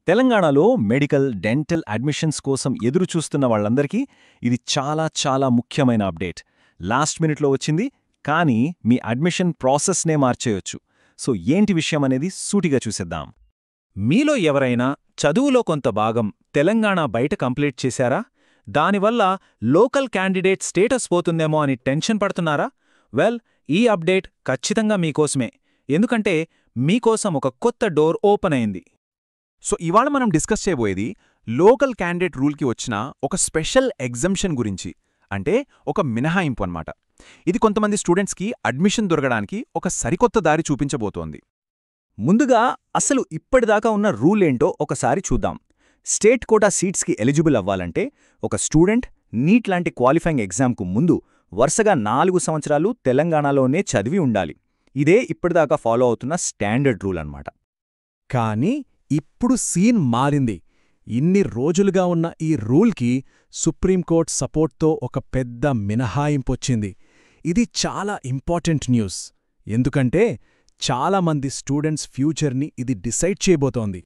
తెలంగాణలో medical, dental admissions కోసం ఎదురుచూస్తున్న వాళ్ళందరికీ ఇది చాలా ముఖ్యమైన అప్డేట్. లాస్ట్ మినిట్లో వచ్చింది, కానీ మీ అడ్మిషన్ ప్రాసెస్నే మార్చేయొచ్చు. సో ఏంటి విషయం అనేది సూటిగా చూసేద్దాం. మీలో ఎవరైనా చదువులో కొంత భాగం తెలంగాణ బయట కంప్లీట్ చేశారా? దానివల్ల లోకల్ క్యాండిడేట్ స్టేటస్ పోతుందేమో అని టెన్షన్ పడుతున్నారా? వెల్, ఈ అప్డేట్ ఖచ్చితంగా మీకోసమే. ఎందుకంటే మీకోసం ఒక కొత్త డోర్ ఓపెన్ అయింది. సో ఇవాళ మనం డిస్కస్ చేయబోయేది లోకల్ క్యాండిడేట్ రూల్కి వచ్చిన ఒక స్పెషల్ ఎగ్జంప్షన్ గురించి. అంటే ఒక మినహాయింపు అన్నమాట. ఇది కొంతమంది స్టూడెంట్స్కి అడ్మిషన్ దొరకడానికి ఒక సరికొత్త దారి చూపించబోతోంది. ముందుగా అసలు ఇప్పటిదాకా ఉన్న రూల్ ఏంటో ఒకసారి చూద్దాం. స్టేట్ కోటా సీట్స్కి ఎలిజిబుల్ అవ్వాలంటే ఒక స్టూడెంట్ నీట్ లాంటి క్వాలిఫైయింగ్ ఎగ్జామ్కు ముందు వరుసగా 4 సంవత్సరాలు తెలంగాణలోనే చదివి ఉండాలి. ఇదే ఇప్పటిదాకా ఫాలో అవుతున్న స్టాండర్డ్ రూల్ అన్నమాట. కానీ ఇప్పుడు సీన్ మారింది. ఇన్ని రోజులుగా ఉన్న ఈ రూల్కి సుప్రీంకోర్టు సపోర్ట్తో ఒక పెద్ద మినహాయింపొచ్చింది. ఇది చాలా ఇంపార్టెంట్ న్యూస్. ఎందుకంటే చాలామంది స్టూడెంట్స్ ఫ్యూచర్ని ఇది డిసైడ్ చేయబోతోంది.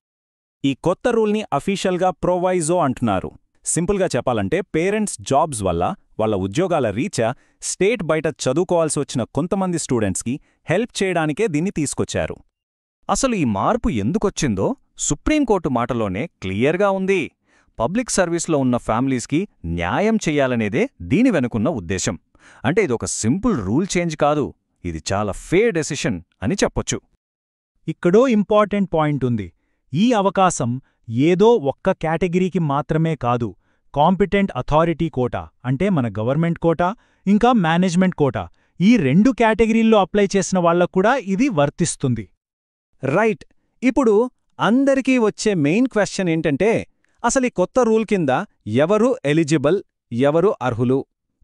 ఈ కొత్త రూల్ని అఫీషియల్గా ప్రొవైజో అంటున్నారు. సింపుల్గా చెప్పాలంటే పేరెంట్స్ జాబ్స్ వల్ల వాళ్ళ ఉద్యోగాల రీత్యా స్టేట్ బయట చదువుకోవాల్సి వచ్చిన కొంతమంది స్టూడెంట్స్కి హెల్ప్ చేయడానికే దీన్ని తీసుకొచ్చారు. అసలు ఈ మార్పు ఎందుకొచ్చిందో సుప్రీంకోర్టు మాటలోనే క్లియర్గా ఉంది. పబ్లిక్ సర్వీస్లో ఉన్న ఫ్యామిలీస్కి న్యాయం చెయ్యాలనేదే దీని వెనుకున్న ఉద్దేశం. అంటే ఇదొక సింపుల్ రూల్ చేంజ్ కాదు, ఇది చాలా ఫేర్ డెసిషన్ అని చెప్పొచ్చు. ఇక్కడో ఇంపార్టెంట్ పాయింట్ ఉంది. ఈ అవకాశం ఏదో ఒక్క కేటగిరీకి మాత్రమే కాదు, కాంపిటెంట్ అథారిటీ కోటా అంటే మన గవర్నమెంట్ కోటా, ఇంకా మేనేజ్మెంట్ కోటా, ఈ 2 కేటగిరీల్లో అప్లై చేసిన వాళ్లక్కూడా ఇది వర్తిస్తుంది. రైట్. ఇప్పుడు అందరికీ వచ్చే మెయిన్ క్వశ్చన్ ఏంటంటే, అసలు ఈ కొత్త రూల్ కింద ఎవరు ఎలిజిబుల్, ఎవరు అర్హులు?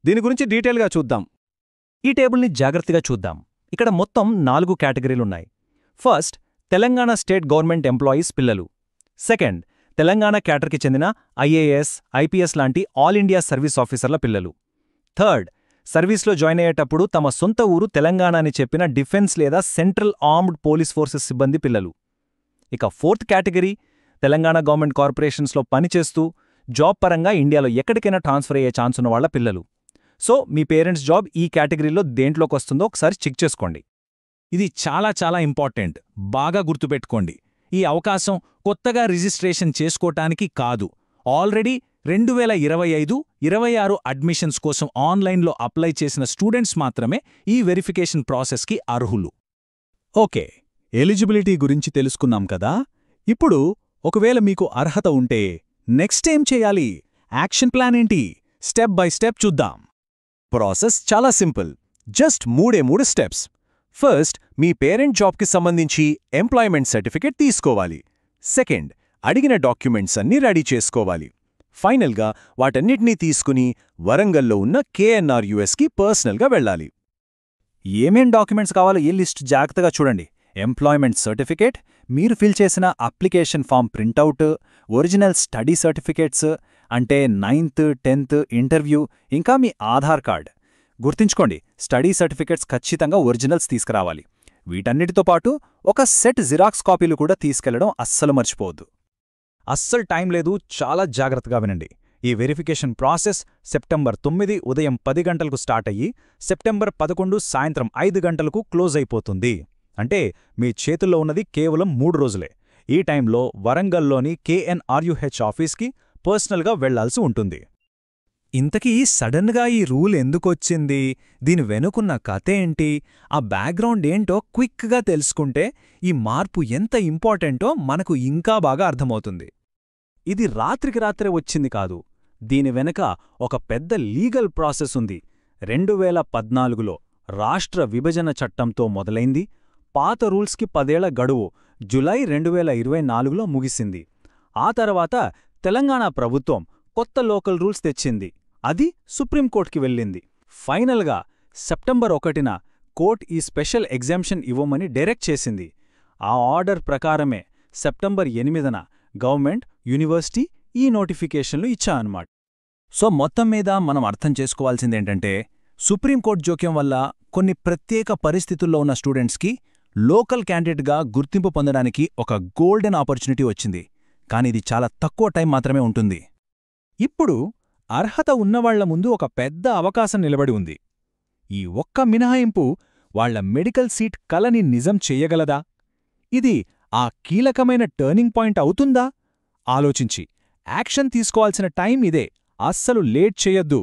దీని గురించి డీటెయిల్గా చూద్దాం. ఈ టేబుల్ని జాగ్రత్తగా చూద్దాం. ఇక్కడ మొత్తం 4 కేటగిరీలున్నాయి. First, Telangana state government employees పిల్లలు. సెకండ్, తెలంగాణ క్యాటర్కి చెందిన ఐఏఎస్, ఐపీఎస్ లాంటి ఆల్ ఇండియా సర్వీస్ ఆఫీసర్ల పిల్లలు. థర్డ్, సర్వీస్లో జాయిన్ అయ్యేటప్పుడు తమ సొంత ఊరు తెలంగాణ అని చెప్పిన డిఫెన్స్ లేదా సెంట్రల్ ఆర్మ్డ్ పోలీస్ ఫోర్సెస్ సిబ్బంది పిల్లలు. ఇక ఫోర్త్ కేటగిరీ, తెలంగాణ గవర్నమెంట్ కార్పొరేషన్స్లో పనిచేస్తూ జాబ్ పరంగా ఇండియాలో ఎక్కడికైనా ట్రాన్స్ఫర్ అయ్యే ఛాన్స్ ఉన్న వాళ్ల పిల్లలు. సో మీ పేరెంట్స్ జాబ్ ఈ కేటగిరీలో దేంట్లోకొస్తుందో ఒకసారి చెక్ చేసుకోండి. ఇది చాలా ఇంపార్టెంట్. బాగా గుర్తుపెట్టుకోండి. ఈ అవకాశం కొత్తగా రిజిస్ట్రేషన్ చేసుకోటానికి కాదు, ఆల్రెడీ 2025-26 అడ్మిషన్స్ కోసం ఆన్లైన్లో అప్లై చేసిన స్టూడెంట్స్ మాత్రమే ఈ వెరిఫికేషన్ ప్రాసెస్కి అర్హులు. ఓకే, ఎలిజిబిలిటీ గురించి తెలుసుకున్నాం కదా. ఇప్పుడు ఒకవేళ మీకు అర్హత ఉంటే నెక్స్ట్ ఏం చేయాలి? యాక్షన్ ప్లాన్ ఏంటి? స్టెప్ బై స్టెప్ చూద్దాం. ప్రాసెస్ చాలా సింపుల్. Just 3 steps. ఫస్ట్, మీ పేరెంట్ జాబ్కి సంబంధించి ఎంప్లాయ్మెంట్ సర్టిఫికేట్ తీసుకోవాలి. సెకండ్, అడిగిన డాక్యుమెంట్స్ అన్నీ రెడీ చేసుకోవాలి. ఫైనల్గా వాటన్నిటినీ తీసుకుని వరంగల్లో ఉన్న KNRUSకి పర్సనల్గా వెళ్ళాలి. ఏమేం డాక్యుమెంట్స్ కావాలో ఈ లిస్ట్ జాగ్రత్తగా చూడండి. ఎంప్లాయ్మెంట్ సర్టిఫికేట్, మీరు ఫిల్ చేసిన application form printout, original study certificates అంటే 9th, 10th ఇంటర్వ్యూ, ఇంకా మీ ఆధార్ కార్డ్. గుర్తుంచుకోండి, స్టడీ సర్టిఫికేట్స్ ఖచ్చితంగా ఒరిజినల్స్ తీసుకురావాలి. వీటన్నిటితో పాటు ఒక సెట్ జిరాక్స్ కాపీలు కూడా తీసుకెళ్లడం అస్సలు మర్చిపోవద్దు. అస్సలు టైం లేదు, చాలా జాగ్రత్తగా వినండి. ఈ వెరిఫికేషన్ ప్రాసెస్ సెప్టెంబర్ 9 ఉదయం 10 గంటలకు స్టార్ట్ అయ్యి సెప్టెంబర్ 11 సాయంత్రం 5 గంటలకు క్లోజ్ అయిపోతుంది. అంటే మీ చేతుల్లో ఉన్నది కేవలం 3 రోజులే. ఈ టైంలో వరంగల్లోని KNRUH ఆఫీస్కి పర్సనల్గా వెళ్లాల్సి ఉంటుంది. ఇంతకీ సడన్గా ఈ రూల్ ఎందుకొచ్చింది? దీని వెనుకున్న కథేంటి? ఆ బ్యాక్గ్రౌండ్ ఏంటో క్విక్గా తెలుసుకుంటే ఈ మార్పు ఎంత ఇంపార్టెంటో మనకు ఇంకా బాగా అర్థమవుతుంది. ఇది రాత్రికి రాత్రే వచ్చింది కాదు. దీని వెనుక ఒక పెద్ద లీగల్ ప్రాసెస్ ఉంది. 2014లో రాష్ట్ర విభజన చట్టంతో మొదలైంది. పాత రూల్స్కి 10 ఏళ్ల గడువు జులై 2024లో ముగిసింది. ఆ తర్వాత తెలంగాణ ప్రభుత్వం కొత్త లోకల్ రూల్స్ తెచ్చింది. అది సుప్రీంకోర్టుకి వెళ్ళింది. ఫైనల్గా సెప్టెంబర్ 1న కోర్టు ఈ స్పెషల్ ఎగ్జామ్షన్ ఇవ్వమని డైరెక్ట్ చేసింది. ఆ ఆర్డర్ ప్రకారమే సెప్టెంబర్ 8న గవర్నమెంట్, యూనివర్సిటీ ఈ నోటిఫికేషన్లు ఇచ్చాయన్నమాట. సో మొత్తం మీద మనం అర్థం చేసుకోవాల్సిందేంటంటే, సుప్రీంకోర్టు జోక్యం వల్ల కొన్ని ప్రత్యేక పరిస్థితుల్లో ఉన్న స్టూడెంట్స్కి లోకల్ క్యాండిడేట్గా గుర్తింపు పొందడానికి ఒక గోల్డెన్ ఆపర్చునిటీ వచ్చింది. కానిది చాలా తక్కువ టైం మాత్రమే ఉంటుంది. ఇప్పుడు అర్హత ఉన్నవాళ్ల ముందు ఒక పెద్ద అవకాశం నిలబడి ఉంది. ఈ ఒక్క మినహాయింపు వాళ్ల మెడికల్ సీట్ కలని నిజం చెయ్యగలదా? ఇది ఆ కీలకమైన టర్నింగ్ పాయింట్ అవుతుందా? ఆలోచించి యాక్షన్ తీసుకోవాల్సిన టైం ఇదే. అస్సలు లేట్ చెయ్యొద్దు.